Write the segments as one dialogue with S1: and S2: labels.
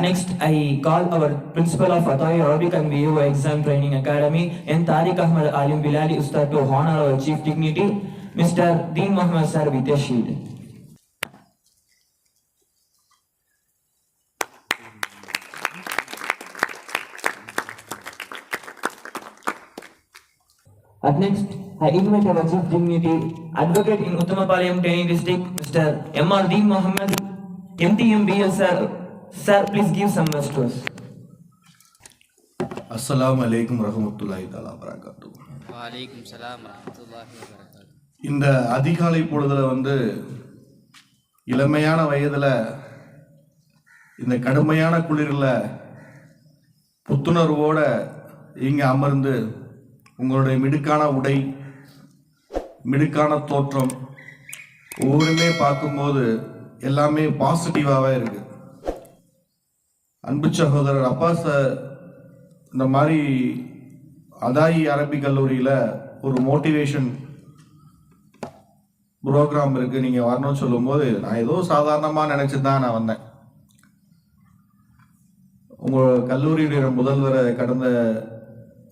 S1: Next, I call our principal of Atay Arabic and VO Exam Training Academy, N. Tariq Ahmad Alim Bilali Ustad, to honor our chief dignity, Mr. Deen Muhammad Sir, with a shield. At next, I invite our chief dignity, advocate in Uttamapalayam Training District, Mr. M.R. Deen Muhammad, MTMBL Sir. Sir, please give some words to us.
S2: Assalamu alaikum warahmatullahi ta'ala wabarakatuh.
S3: Wa alaikum salam warahmatullahi wabarakatuh.
S2: இந்த அதிகாலை பொழுதுல இளமையான வயதுல இந்த கடுமையான குளிர்ல புத்துணர்வோட இங்க அமர்ந்து உங்களுடைய மிடுக்கான உடை, மிடுக்கான தோற்றம் ஒவ்வொருமே பார்க்கும்போது எல்லாமே பாசிட்டிவாவே இருக்கு. அன்பு சகோதரர் அப்பாஸ் இந்த மாதிரி அதாயி அரபிக் கல்லூரியில் ஒரு மோட்டிவேஷன் ப்ரோக்ராம் இருக்கு, நீங்க வரணும்னு சொல்லும்போது நான் ஏதோ சாதாரணமாக நினைச்சு தான் நான் வந்தேன். உங்க கல்லூரியுடைய முதல்வரை கடந்த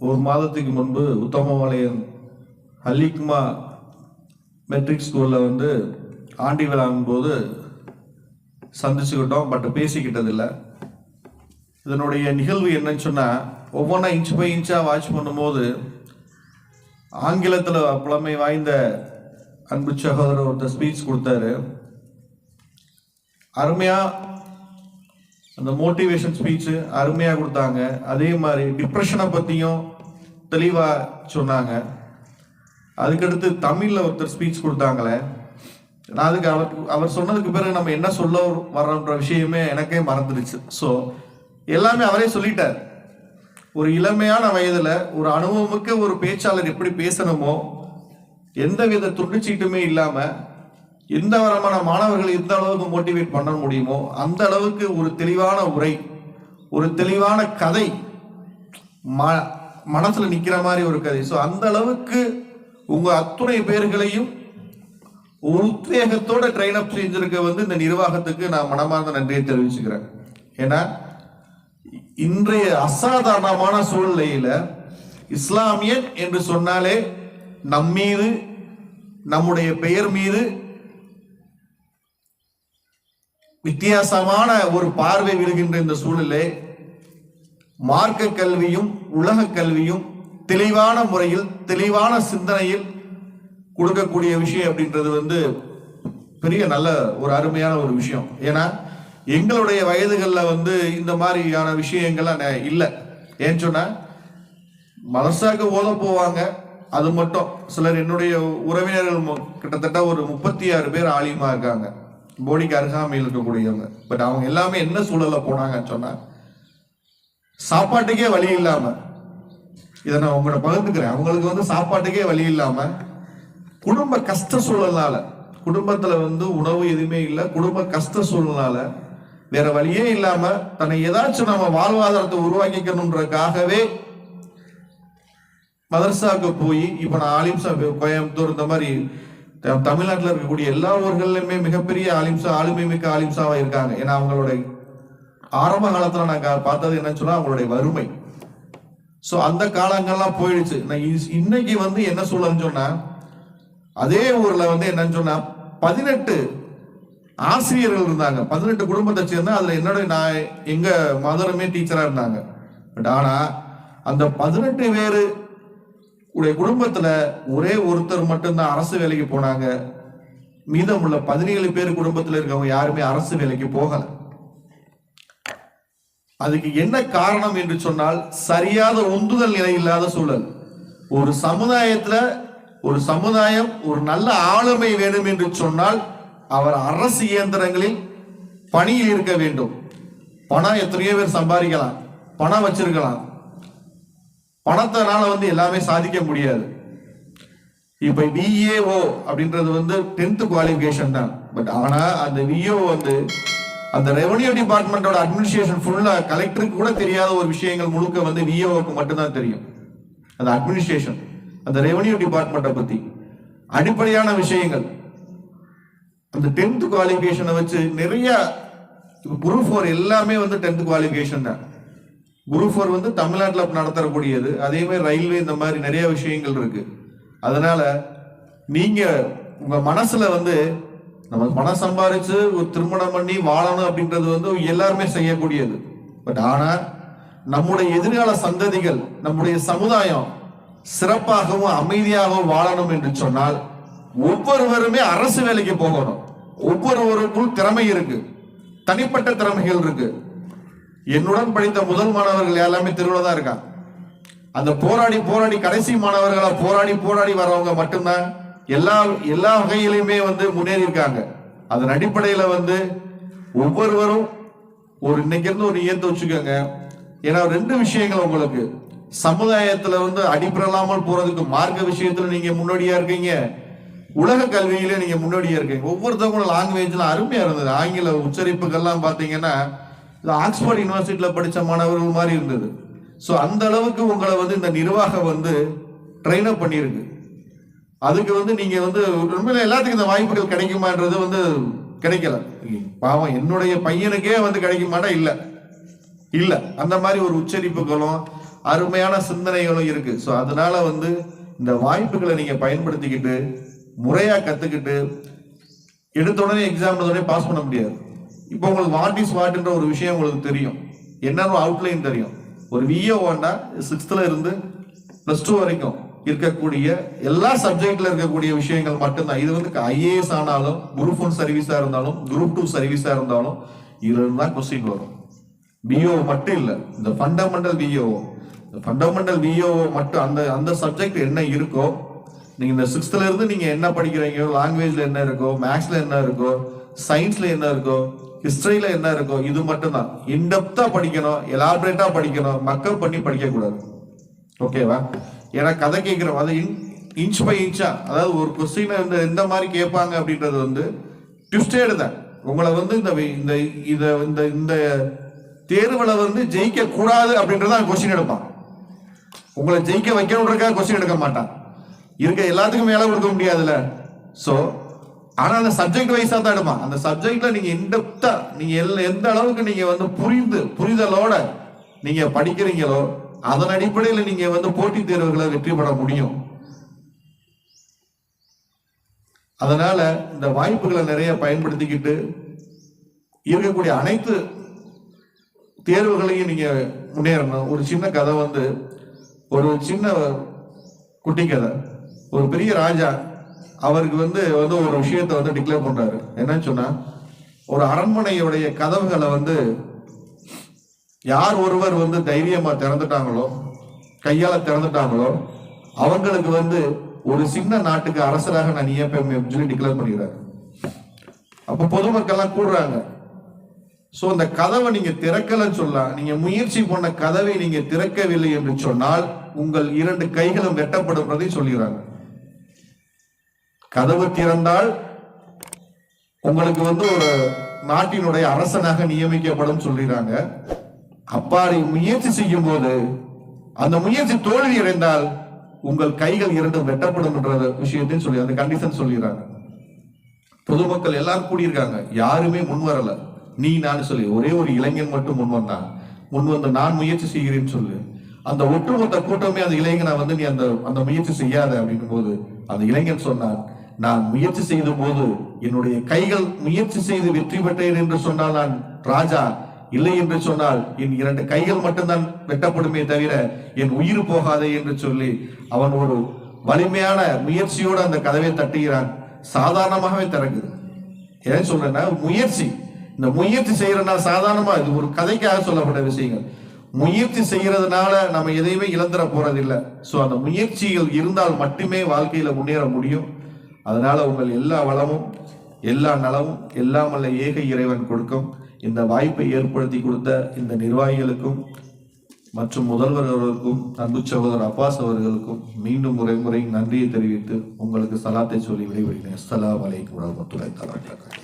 S2: ஒரு மாதத்துக்கு முன்பு உத்தமபாளையம் ஹல்லிக்மா மெட்ரிக் ஸ்கூல்ல ஆண்டி விழாவும் போது சந்திச்சுக்கிட்டோம், பட் பேசிக்கிட்டதில்லை. இதனுடைய நிகழ்வு என்னன்னு சொன்னா, ஒவ்வொன்றா இன்ச் பை இன்ச்சா வாட்ச் பண்ணும்போது ஆங்கிலத்தில் புலமை வாய்ந்த அன்பு சகோதரர் ஒருத்தர் ஸ்பீச் கொடுத்தாரு. அருமையா அந்த மோட்டிவேஷன் ஸ்பீச் அருமையா கொடுத்தாங்க. அதே மாதிரி டிப்ரெஷனை பத்தியும் தெளிவா சொன்னாங்க. அதுக்கடுத்து தமிழ்ல ஒருத்தர் ஸ்பீச் கொடுத்தாங்களே, நான் அதுக்கு அவர் சொன்னதுக்கு பிறகு நம்ம என்ன சொல்ல வர்றோன்ற விஷயமே எனக்கே மறந்துடுச்சு. ஸோ எல்லாமே அவரே சொல்லிட்டார். ஒரு இளமையான வயதுல ஒரு அனுபவமிக்க ஒரு பேச்சாளர் எப்படி பேசணுமோ, எந்த வித துண்டிச்சீட்டுமே இல்லாம எந்த வரமான மாணவர்கள் எந்த அளவுக்கு மோட்டிவேட் பண்ண முடியுமோ அந்த அளவுக்கு ஒரு தெளிவான உரை, ஒரு தெளிவான கதை, மனசுல நிக்கிற மாதிரி ஒரு கதை. ஸோ அந்த அளவுக்கு உங்க அத்துணை பேர்களையும் ஒரு உத்வேகத்தோட ட்ரெயின் அப் செஞ்சிருக்க இந்த நிர்வாகத்துக்கு நான் மனமார்ந்த நன்றியை தெரிவிச்சுக்கிறேன். ஏன்னா இன்றைய அசாதாரணமான சூழ்நிலையில இஸ்லாமியன் என்று சொன்னாலே நம் மீது, நம்முடைய பெயர் மீது வித்தியாசமான ஒரு பார்வை விழுகின்ற இந்த சூழ்நிலை, மார்க்க கல்வியும் உலக கல்வியும் தெளிவான முறையில், தெளிவான சிந்தனையில் கொடுக்கக்கூடிய விஷயம் அப்படின்றது பெரிய நல்ல ஒரு அருமையான ஒரு விஷயம். ஏன்னா எங்களுடைய வயதுகளில் இந்த மாதிரியான விஷயங்கள்லாம் இல்லை. ஏன்னு சொன்னா மதரசாக்கு ஓத போவாங்க, அது மட்டும். சிலர் என்னுடைய உறவினர்கள் கிட்டத்தட்ட ஒரு 36 பேர் ஆலிமா இருக்காங்க, போடிக்கு அருகாமையில் இருக்கக்கூடியவங்க. பட் அவங்க எல்லாமே என்ன சூழல்ல போனாங்கன்னு சொன்னா, சாப்பாட்டுக்கே வழி இல்லாம, இதை நான் உங்களோட பகிர்ந்துக்கிறேன், அவங்களுக்கு சாப்பாட்டுக்கே வழி இல்லாம குடும்ப கஷ்ட சூழல்னால, குடும்பத்துல உணவு எதுவுமே இல்லை, குடும்ப கஷ்ட சூழல்னால வேற வழியே இல்லாம தன்னை ஏதாச்சும் நம்ம வாழ்வாதாரத்தை உருவாக்கிக்கணும்ன்றதுக்காகவே மதரசாவுக்கு போய், இப்ப நான் ஆலிம்சா கோயம்புத்தூர் இந்த மாதிரி தமிழ்நாட்டில் இருக்கக்கூடிய எல்லா ஊர்கள்லயுமே மிகப்பெரிய ஆளுமை மிக்க ஆலிம்சாவா இருக்காங்க. ஏன்னா அவங்களுடைய ஆரம்ப காலத்துல நாங்க பார்த்தது என்னன்னு சொன்னா அவங்களுடைய வறுமை. சோ அந்த காலங்கள்லாம் போயிடுச்சு. இன்னைக்கு என்ன சூழல்னு சொன்னா, அதே ஊர்ல என்னன்னு சொன்னா 18 ஆசிரியர்கள் இருந்தாங்க, 18 குடும்பத்தை சேர்ந்தா. அதுல நான் எங்க மதருமே டீச்சரா இருந்தாங்க. பட் ஆனா அந்த 18 பேரு உடைய குடும்பத்துல ஒரே ஒருத்தர் மட்டும்தான் அரசு வேலைக்கு போனாங்க. மீதமுள்ள 17 பேர் குடும்பத்துல இருக்கவங்க யாருமே அரசு வேலைக்கு போகல. அதுக்கு என்ன காரணம் என்று சொன்னால், சரியான உந்துதல் நிலை இல்லாத சூழல். ஒரு சமுதாயத்துல ஒரு சமுதாயம் ஒரு நல்ல ஆளுமை வேணும் என்று சொன்னால் அவர் அரசு இயந்திரங்களில் பணியில் இருக்க வேண்டும். பணம் எத்தனையோ பேர் சம்பாதிக்கலாம், பணம் வச்சிருக்கலாம், பணத்தினால எல்லாமே சாதிக்க முடியாது. இப்ப விஏஓ அப்படின்றது 10th குவாலிஃபிகேஷன் தான். பட் ஆனா அந்த விஏஓ அந்த ரெவன்யூ டிபார்ட்மெண்டோட அட்மினிஸ்ட்ரேஷன் ஃபுல்லா கலெக்டருக்கு கூட தெரியாத ஒரு விஷயங்கள் முழுக்க விஏஓக்கு மட்டும்தான் தெரியும். அந்த அட்மினிஸ்ட்ரேஷன், அந்த ரெவன்யூ டிபார்ட்மெண்ட்டை பத்தி அடிப்படையான விஷயங்கள் அந்த 10th குவாலிஃபிகேஷனை வச்சு நிறைய குரூப் 4 எல்லாமே வந்து 10th குவாலிஃபிகேஷன் தான். குரூப் 4 வந்து தமிழ்நாட்டில் நடத்தக்கூடியது. அதே மாதிரி ரயில்வே, இந்த மாதிரி நிறைய விஷயங்கள் இருக்கு. அதனால நீங்க உங்க மனசுல வந்து நம்ம பணம் சம்பாதிச்சு ஒரு திருமணம் பண்ணி வாழணும் அப்படின்றது வந்து எல்லாருமே செய்யக்கூடியது. பட் ஆனா நம்முடைய எதிர்கால சந்ததிகள், நம்முடைய சமுதாயம் சிறப்பாகவும் அமைதியாகவும் வாழணும் என்று சொன்னால் ஒவ்வொருவருமே அரசு வேலைக்கு போகணும். ஒவ்வொருவருக்கும் திறமை இருக்கு, தனிப்பட்ட திறமைகள் இருக்கு. என்னுடன் படித்த முதல் மாணவர்கள் எல்லாமே தெருவில் தான் இருக்காங்க. அந்த போராடி போராடி கடைசி மாணவர்களா போராடி போராடி வரவங்க மட்டும்தான் எல்லா வகையிலுமே வந்து முன்னேறி இருக்காங்க. அதன் அடிப்படையில வந்து ஒவ்வொருவரும் ஒரு இன்னைக்கு இருந்து ஒரு இயந்து வச்சுக்கோங்க. ஏன்னா 2 விஷயங்கள் உங்களுக்கு சமுதாயத்துல வந்து அடிப்படலாமல் போறதுக்கு மார்க்க விஷயத்துல நீங்க முன்னோடியா இருக்கீங்க, உலக கல்வியில நீங்க முன்னோடியா இருக்கீங்க. ஒவ்வொருத்தவங்களும் லாங்குவேஜ்ல அருமையா இருந்தது. ஆங்கில உச்சரிப்புகள்லாம் பாத்தீங்கன்னா ஆக்ஸ்போர்ட் யூனிவர்சிட்டியில படிச்ச மாணவர்கள் மாதிரி இருந்தது. ஸோ அந்த அளவுக்கு உங்களை வந்து இந்த நிர்வாகம் வந்து ட்ரெயின் அப் பண்ணியிருக்கு. அதுக்கு வந்து நீங்க வந்து ரொம்ப எல்லாத்துக்கும் இந்த வாய்ப்புகள் கிடைக்குமான்றது வந்து கிடைக்கல. பாவம் என்னுடைய பையனுக்கே வந்து கிடைக்குமாட்டா இல்ல அந்த மாதிரி ஒரு உச்சரிப்புகளும் அருமையான சிந்தனைகளும் இருக்கு. ஸோ அதனால வந்து இந்த வாய்ப்புகளை நீங்க பயன்படுத்திக்கிட்டு முறையா கத்துக்கிட்டு எடுத்த உடனே எக்ஸாம் உடனே பாஸ் பண்ண முடியாது. இப்போ உங்களுக்கு வாட் இஸ் வாட்ன்ற ஒரு விஷயம் உங்களுக்கு தெரியும், என்னன்னு அவுட்லைன் தெரியும். ஒரு விஏஓண்டா 6th இருந்து +2 வரைக்கும் இருக்கக்கூடிய எல்லா சப்ஜெக்ட்ல இருக்கக்கூடிய விஷயங்கள் மட்டும்தான். இது வந்து ஐஏஎஸ் ஆனாலும், குரூப் 1 சர்வீஸா இருந்தாலும், குரூப் 2 சர்வீஸா இருந்தாலும் இதுல இருந்தா கொஸ்டின் வரும். பிஓ மட்டும் இல்ல, இந்த ஃபண்டமெண்டல் விஓ மட்டும் அந்த சப்ஜெக்ட் என்ன இருக்கோ, நீங்க இந்த 6th இருந்து நீங்க என்ன படிக்கிறீங்க, லாங்குவேஜ்ல என்ன இருக்கோ, மேக்ஸ்ல என்ன இருக்கோ, சயின்ஸ்ல என்ன இருக்கோ, ஹிஸ்டரியில என்ன இருக்கோ, இது மட்டும் தான் இன்டெப்தா படிக்கணும், எலாபரேட்டா படிக்கணும், மக்கப் பண்ணி படிக்க கூடாது. ஓகேவா? ஏன்னா கதை கேட்கிறோம், அது இன்ச் பை இன்ச்சா, அதாவது ஒரு கொஸ்டின் எந்த மாதிரி கேட்பாங்க அப்படின்றது வந்து ட்விஸ்டேடு தான். உங்களை வந்து இந்த தேர்வுல வந்து ஜெயிக்க கூடாது அப்படின்றத கொஸ்டின் எடுப்பான். உங்களை ஜெயிக்க வைக்கணுன்றதுக்காக கொஸ்டின் எடுக்க மாட்டான். இருக்க எல்லாத்துக்கும் மேல கொடுக்க முடியாதுல்ல. சோ ஆனா அந்த சப்ஜெக்ட் வைஸா தான் எடுப்பான். அந்த சப்ஜெக்ட்ல நீங்க இன்டெப்தா நீங்க எந்த அளவுக்கு நீங்க வந்து புரிதலோட நீங்க படிக்கிறீங்களோ அதன் அடிப்படையில் நீங்க வந்து போட்டித் தேர்வுகளை வெற்றி பெற முடியும். அதனால இந்த வாய்ப்புகளை நிறைய பயன்படுத்திக்கிட்டு இருக்கக்கூடிய அனைத்து தேர்வுகளையும் நீங்க முன்னேறணும். ஒரு சின்ன கதை வந்து, ஒரு சின்ன குட்டி கதை. ஒரு பெரிய ராஜா அவருக்கு வந்து ஒரு விஷயத்தை வந்து டிக்ளேர் பண்றாரு. என்னன்னு சொன்னா, ஒரு அரண்மனையுடைய கதவுகளை வந்து யார் ஒருவர் வந்து தைரியமா திறந்துட்டாங்களோ, கையால திறந்துட்டாங்களோ, அவங்களுக்கு வந்து ஒரு சின்ன நாட்டுக்கு அரசராக நான் நியமிப்பேன் சொல்லி டிக்ளேர் பண்ணிடுறாரு. அப்ப பொதுமக்கள்லாம் கூடுறாங்க. சோ அந்த கதவை நீங்க திறக்கலன்னு சொல்லலாம், நீங்க முயற்சி பண்ண கதவை நீங்க திறக்கவில்லை என்று சொன்னால் உங்கள் 2 கைகளும் வெட்டப்படுவதை சொல்கிறாங்க. கதவு திறந்தால் உங்களுக்கு வந்து ஒரு நாட்டினுடைய அரசனாக நியமிக்கப்படும் சொல்றாங்க. அப்பாடி முயற்சி செய்யும் போது அந்த முயற்சி தோல்வி அடைந்தால் உங்கள் கைகள் 2 வெட்டப்படும் என்ற விஷயத்தையும் சொல்லி அந்த கண்டிஷன் சொல்லிடுறாங்க. பொதுமக்கள் எல்லாரும் கூடியிருக்காங்க, யாருமே முன் வரல. நீ நான் சொல்லி ஒரே ஒரு இளைஞன் மட்டும் முன் வந்து நான் முயற்சி செய்கிறேன்னு சொல்லு. அந்த ஒட்டுமொத்த கூட்டமே அந்த இளைஞனை வந்து நீ அந்த முயற்சி செய்யாத அப்படின்னும் போது அந்த இளைஞன் சொன்னான், நான் முயற்சி செய்த போது என்னுடைய கைகள் முயற்சி செய்து வெற்றி பெற்றேன் என்று சொன்னால் நான் ராஜா, இல்லை என்று சொன்னால் என் 2 கைகள் மட்டும்தான் வெட்டப்படுமே தவிர என் உயிர் போகாதே என்று சொல்லி அவன் ஒரு வலிமையான முயற்சியோடு அந்த கதவை தட்டுகிறான். சாதாரணமாகவே திறக்குது. ஏன் சொல்றேன்னா, இந்த முயற்சி செய்யறதுனால சாதாரணமா, இது ஒரு கதைக்காக சொல்லப்பட்ட விஷயங்கள். முயற்சி செய்யறதுனால நம்ம எதையுமே இழந்துட போறதில்லை. சோ அந்த முயற்சிகள் இருந்தால் மட்டுமே வாழ்க்கையில முன்னேற முடியும். அதனால உங்கள் எல்லா வளமும் எல்லா நலமும் எல்லாம் வல்ல ஏக இறைவன் கொடுக்கும். இந்த வாய்ப்பை ஏற்படுத்தி கொடுத்த இந்த நிர்வாகிகளுக்கும் மற்றும் முதல்வர் அவர்களுக்கும் அன்பு சகோதரர் அப்பாஸ் அவர்களுக்கும் மீண்டும் முறை நன்றியை தெரிவித்து உங்களுக்கு சலாத்தை சொல்லி விடைபெறுகிறேன். அஸ்ஸலாமு அலைக்கும் வரஹ்மத்துல்லாஹி வபரகாத்துஹு.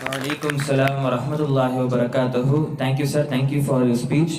S1: Wa alaikum salam wa rahmatullahi wa barakatuhu. Thank you, sir. Thank you for your speech.